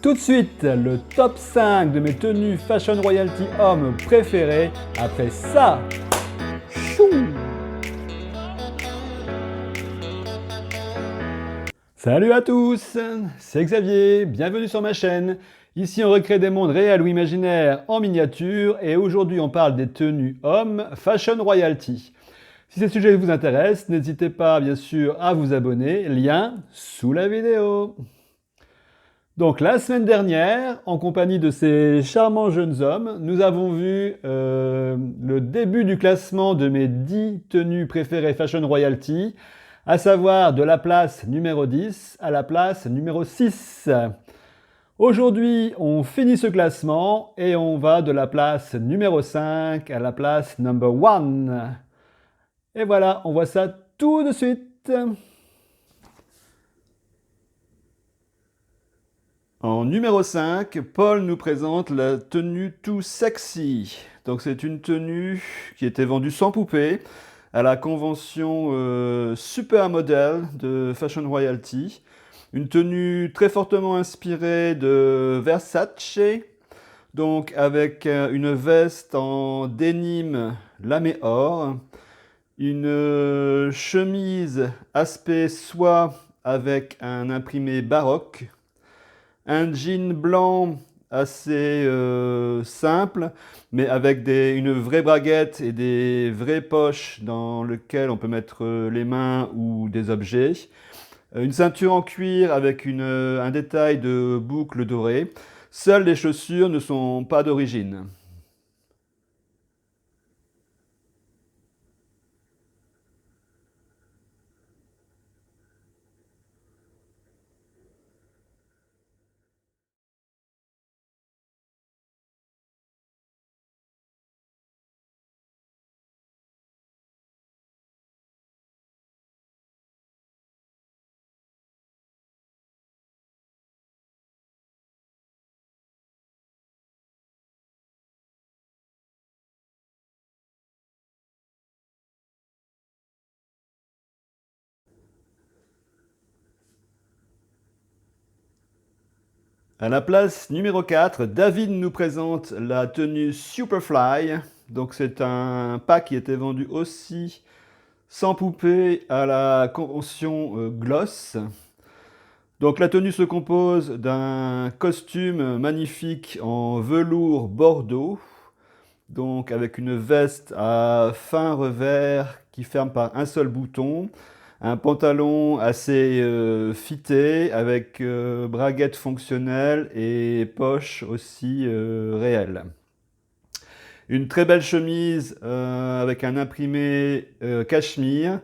Tout de suite, le top 5 de mes tenues Fashion Royalty Homme préférées. Après ça, chou! Salut à tous, c'est Xavier, bienvenue sur ma chaîne. Ici on recrée des mondes réels ou imaginaires en miniature et aujourd'hui on parle des tenues hommes Fashion Royalty. Si ces sujets vous intéressent, n'hésitez pas bien sûr à vous abonner, lien sous la vidéo. Donc la semaine dernière, en compagnie de ces charmants jeunes hommes, nous avons vu le début du classement de mes 10 tenues préférées Fashion Royalty, à savoir de la place numéro 10 à la place numéro 6. Aujourd'hui, on finit ce classement et on va de la place numéro 5 à la place number 1. Et voilà, on voit ça tout de suite. En numéro 5, Paul nous présente la tenue Too Sexy. Donc c'est une tenue qui était vendue sans poupée à la convention Supermodel de Fashion Royalty. Une tenue très fortement inspirée de Versace, donc avec une veste en denim lamé or, une chemise aspect soie avec un imprimé baroque, un jean blanc assez simple, mais avec une vraie braguette et des vraies poches dans lesquelles on peut mettre les mains ou des objets. Une ceinture en cuir avec un détail de boucles dorées. Seules les chaussures ne sont pas d'origine. À la place numéro 4, David nous présente la tenue Superfly. Donc c'est un pack qui était vendu aussi sans poupée à la convention Gloss. Donc la tenue se compose d'un costume magnifique en velours bordeaux, donc avec une veste à fin revers qui ferme par un seul bouton, un pantalon assez fité avec braguettes fonctionnelles et poches aussi réelles. Une très belle chemise avec un imprimé cachemire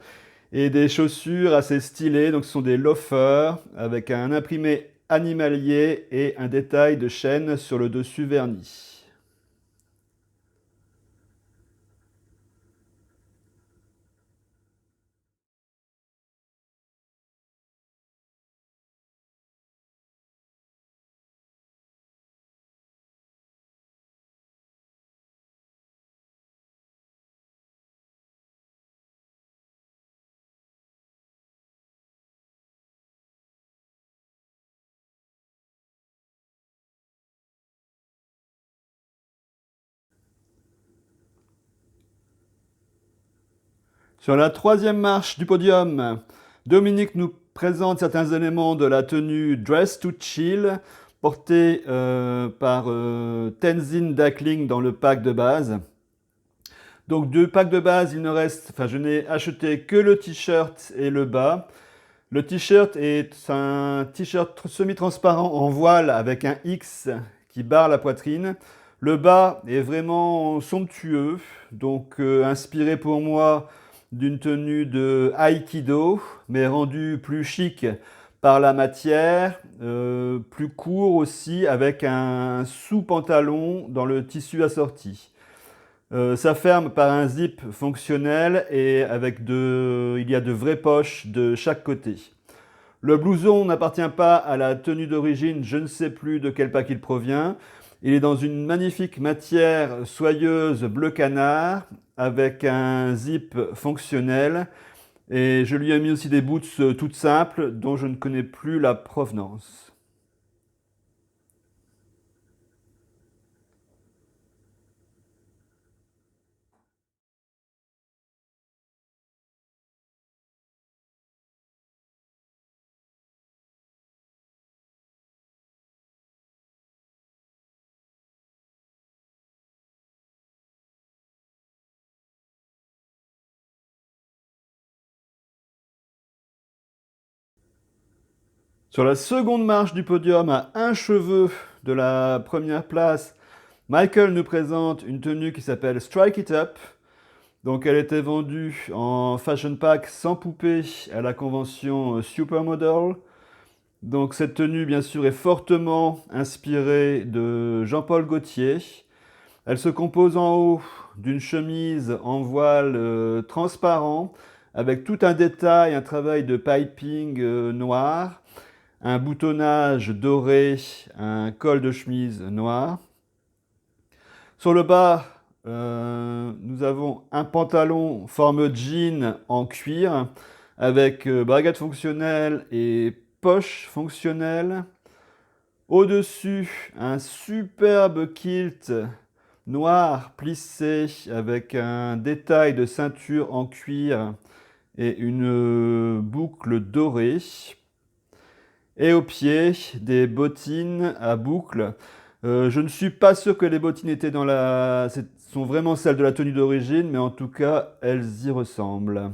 et des chaussures assez stylées, donc ce sont des loafers avec un imprimé animalier et un détail de chaîne sur le dessus verni. Sur la troisième marche du podium, Dominique nous présente certains éléments de la tenue Dress to Chill portée par Tenzin Dakling dans le pack de base. Donc deux packs de base, il ne reste, enfin je n'ai acheté que le t-shirt et le bas. Le t-shirt est un t-shirt semi-transparent en voile avec un X qui barre la poitrine. Le bas est vraiment somptueux, donc inspiré pour moi d'une tenue de Aikido, mais rendu plus chic par la matière, plus court aussi, avec un sous-pantalon dans le tissu assorti. Ça ferme par un zip fonctionnel et il y a de vraies poches de chaque côté. Le blouson n'appartient pas à la tenue d'origine, je ne sais plus de quel pack il provient. Il est dans une magnifique matière soyeuse bleu canard avec un zip fonctionnel et je lui ai mis aussi des boots toutes simples dont je ne connais plus la provenance. Sur la seconde marche du podium, à un cheveu de la première place, Michael nous présente une tenue qui s'appelle Strike It Up. Donc elle était vendue en fashion pack sans poupée à la convention Supermodel. Donc cette tenue, bien sûr, est fortement inspirée de Jean-Paul Gaultier. Elle se compose en haut d'une chemise en voile transparent avec tout un détail, un travail de piping noir, un boutonnage doré, un col de chemise noir. Sur le bas, nous avons un pantalon forme jean en cuir avec braguette fonctionnelle et poche fonctionnelle. Au-dessus, un superbe kilt noir plissé avec un détail de ceinture en cuir et une boucle dorée. Et au pied, des bottines à boucles. Je ne suis pas sûr que les bottines étaient sont vraiment celles de la tenue d'origine, mais en tout cas, elles y ressemblent.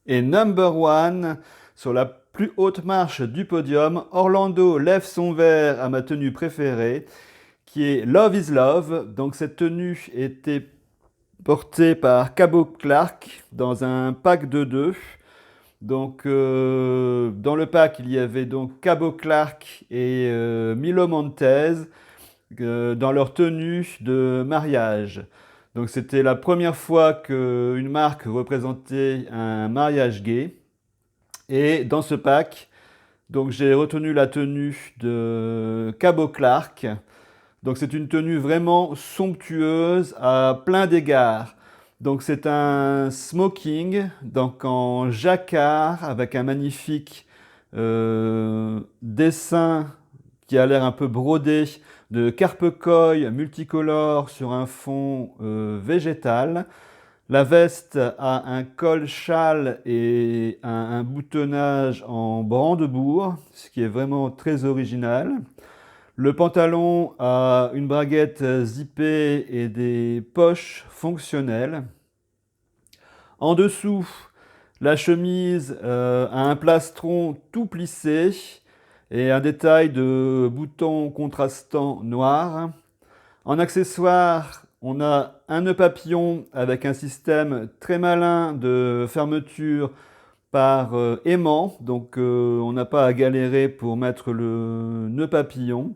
Et number one, sur la plus haute marche du podium, Orlando lève son verre à ma tenue préférée, qui est Love is Love. Donc cette tenue était portée par Cabo Clark dans un pack de deux. Donc dans le pack, il y avait donc Cabo Clark et Milo Montez dans leur tenue de mariage. Donc c'était la première fois qu'une marque représentait un mariage gay. Et dans ce pack, donc j'ai retenu la tenue de Cabo Clark. Donc c'est une tenue vraiment somptueuse à plein d'égards. Donc c'est un smoking donc en jacquard avec un magnifique dessin qui a l'air un peu brodé de carpe-coille multicolore sur un fond végétal. La veste a un col châle et un boutonnage en brandebourg, ce qui est vraiment très original. Le pantalon a une braguette zippée et des poches fonctionnelles. En dessous, la chemise a un plastron tout plissé et un détail de boutons contrastants noirs. En accessoire, on a un nœud papillon avec un système très malin de fermeture par aimant, donc on n'a pas à galérer pour mettre le nœud papillon.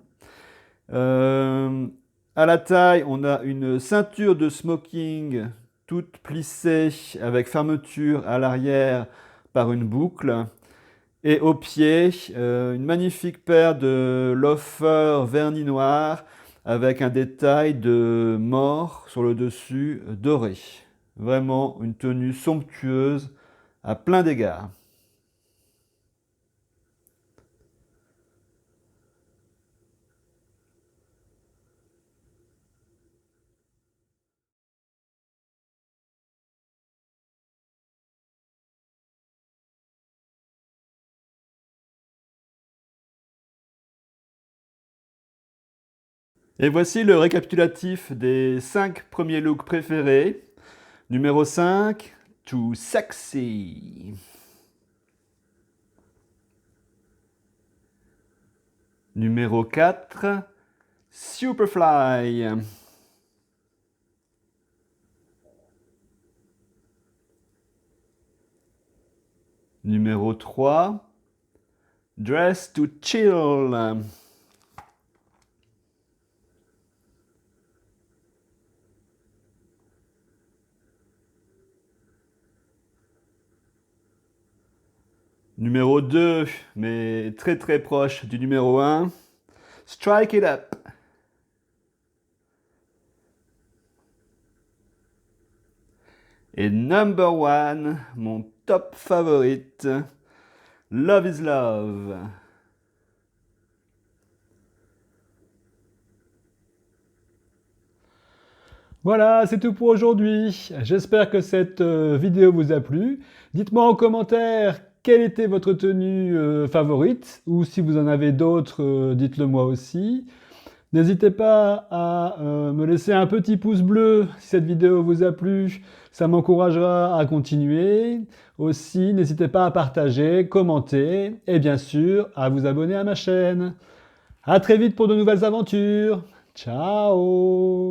Euh, à la taille, on a une ceinture de smoking toute plissée avec fermeture à l'arrière par une boucle. Et au pied, une magnifique paire de loafers vernis noir avec un détail de mort sur le dessus doré. Vraiment une tenue somptueuse à plein d'égards. Et voici le récapitulatif des 5 premiers looks préférés. Numéro 5, Too Sexy. Numéro 4, Superfly. Numéro 3, Dress to Chill. Numéro 2, mais très très proche du numéro 1, Strike It Up. Et number 1, mon top favorite, Love is love. Voilà, c'est tout pour aujourd'hui. J'espère que cette vidéo vous a plu. Dites-moi en commentaire quelle était votre tenue favorite, ou si vous en avez d'autres, dites-le moi aussi. N'hésitez pas à me laisser un petit pouce bleu si cette vidéo vous a plu, ça m'encouragera à continuer. Aussi, n'hésitez pas à partager, commenter et bien sûr à vous abonner à ma chaîne. À très vite pour de nouvelles aventures. Ciao!